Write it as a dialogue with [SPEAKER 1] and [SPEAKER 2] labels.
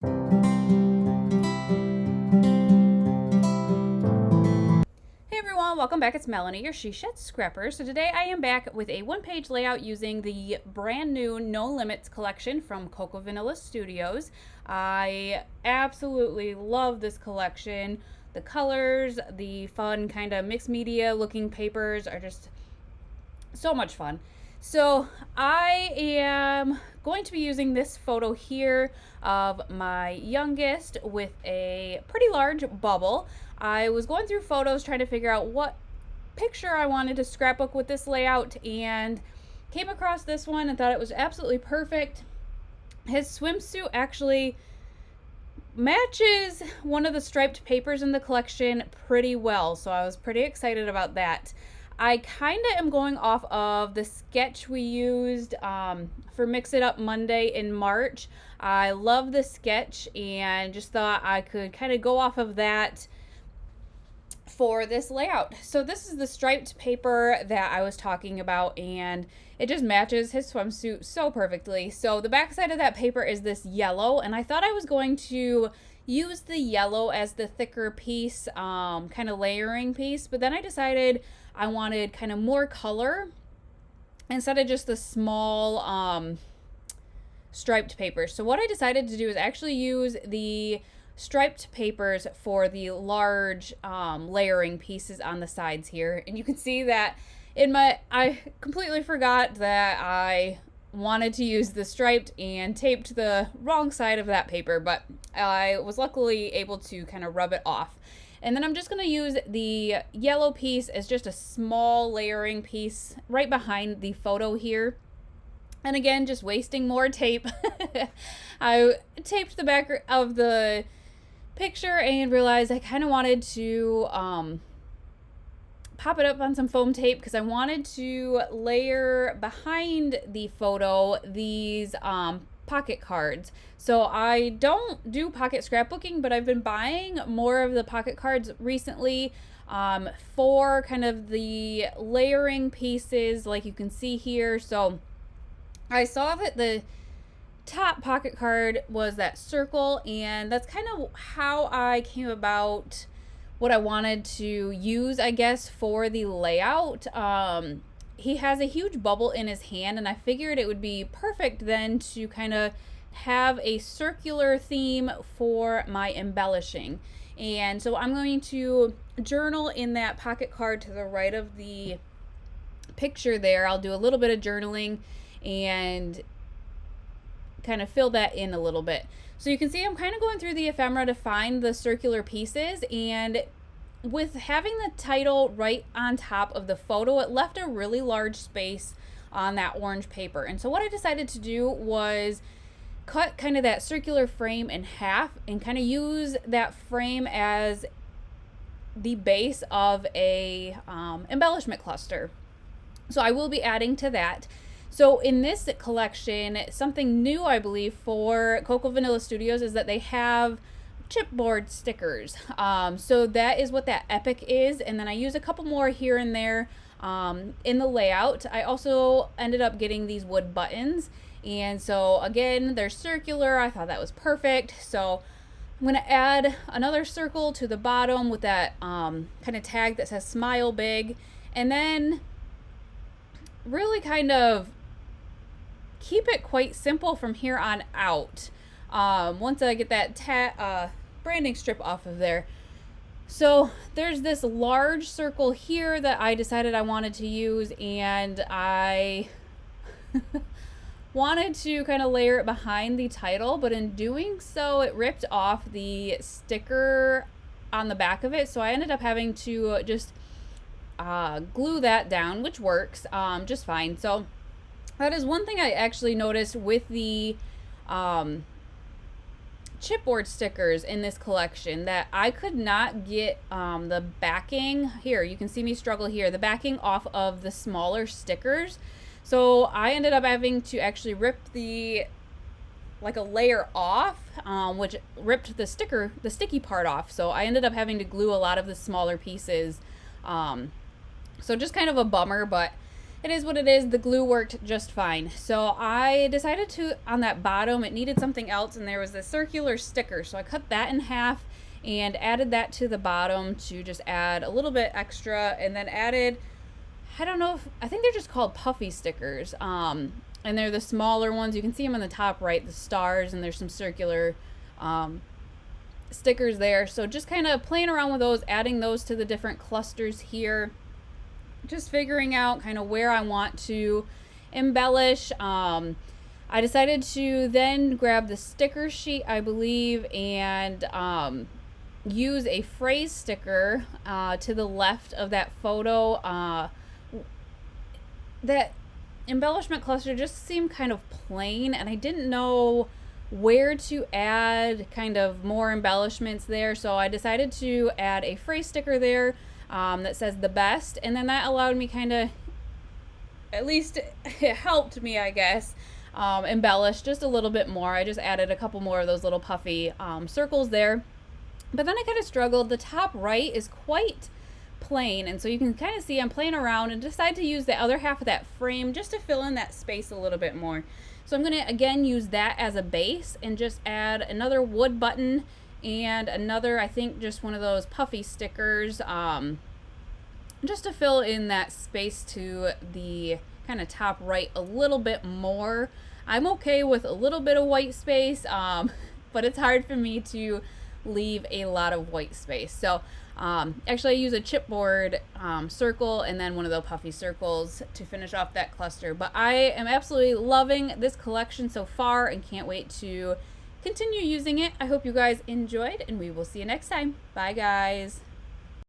[SPEAKER 1] Welcome back. It's Melanie, your She Shed Scrapper. So today I am back with a one-page layout using the brand new No Limits collection from Cocoa Vanilla Studios. I absolutely love this collection. The colors, the fun kind of mixed media looking papers are just so much fun. So I am going to be using this photo here of my youngest with a pretty large bubble. I was going through photos trying to figure out what picture I wanted to scrapbook with this layout and came across this one and thought it was absolutely perfect. His swimsuit actually matches one of the striped papers in the collection pretty well, so I was pretty excited about that. I kind of am going off of the sketch we used for Mix It Up Monday in March. I love the sketch and just thought I could kind of go off of that for this layout. So this is the striped paper that I was talking about, and it just matches his swimsuit so perfectly. So the back side of that paper is this yellow, and I thought I was going to use the yellow as the thicker piece, kind of layering piece, but then I decided I wanted kind of more color instead of just the small striped paper. So what I decided to do is actually use the striped papers for the large layering pieces on the sides here. And you can see that I completely forgot that I wanted to use the striped and taped the wrong side of that paper, but I was luckily able to kind of rub it off. And then I'm just going to use the yellow piece as just a small layering piece right behind the photo here. And again, just wasting more tape. I taped the back of the picture and realized I kind of wanted to pop it up on some foam tape because I wanted to layer behind the photo these pocket cards. So I don't do pocket scrapbooking, but I've been buying more of the pocket cards recently for kind of the layering pieces like you can see here. So I saw that the top pocket card was that circle, and that's kind of how I came about what I wanted to use, I guess, for the layout. He has a huge bubble in his hand, and I figured it would be perfect then to kind of have a circular theme for my embellishing. And so I'm going to journal in that pocket card to the right of the picture there. I'll do a little bit of journaling and kind of fill that in a little bit. So you can see I'm kind of going through the ephemera to find the circular pieces, and with having the title right on top of the photo, it left a really large space on that orange paper. And so what I decided to do was cut kind of that circular frame in half and kind of use that frame as the base of a embellishment cluster. So I will be adding to that. So in this collection, something new, I believe, for Cocoa Vanilla Studios is that they have chipboard stickers. So that is what that epic is. And then I use a couple more here and there in the layout. I also ended up getting these wood buttons. And so again, they're circular. I thought that was perfect. So I'm going to add another circle to the bottom with that kind of tag that says Smile Big. And then really kind of keep it quite simple from here on out once I get that branding strip off of there. So there's this large circle here that I decided I wanted to use, and I wanted to kind of layer it behind the title, but in doing so it ripped off the sticker on the back of it, so I ended up having to just glue that down, which works just fine. So that is one thing I actually noticed with the chipboard stickers in this collection, that I could not get the backing. Here, you can see me struggle here, the backing off of the smaller stickers. So I ended up having to actually rip like a layer off, which ripped the sticky part off. So I ended up having to glue a lot of the smaller pieces. So just kind of a bummer, but it is what it is. The glue worked just fine. So I decided to, on that bottom, it needed something else, and there was this circular sticker. So I cut that in half and added that to the bottom to just add a little bit extra, and then added, I don't know if, I think they're just called puffy stickers. And they're the smaller ones. You can see them on the top right, the stars, and there's some circular stickers there. So just kind of playing around with those, adding those to the different clusters here. Just figuring out kind of where I want to embellish. I decided to then grab the sticker sheet, I believe, and use a phrase sticker to the left of that photo. That embellishment cluster just seemed kind of plain, and I didn't know where to add kind of more embellishments there, so I decided to add a phrase sticker there that says the best, and then that allowed me kind of, at least it helped me, I guess, embellish just a little bit more. I just added a couple more of those little puffy circles there, but then I kind of struggled. The top right is quite plain, and so you can kind of see I'm playing around and decide to use the other half of that frame just to fill in that space a little bit more. So I'm going to again use that as a base and just add another wood button and another, I think, just one of those puffy stickers, just to fill in that space to the kind of top right a little bit more. I'm okay with a little bit of white space, but it's hard for me to leave a lot of white space. So actually I use a chipboard circle and then one of those puffy circles to finish off that cluster. But I am absolutely loving this collection so far and can't wait to continue using it. I hope you guys enjoyed, and we will see you next time. Bye guys.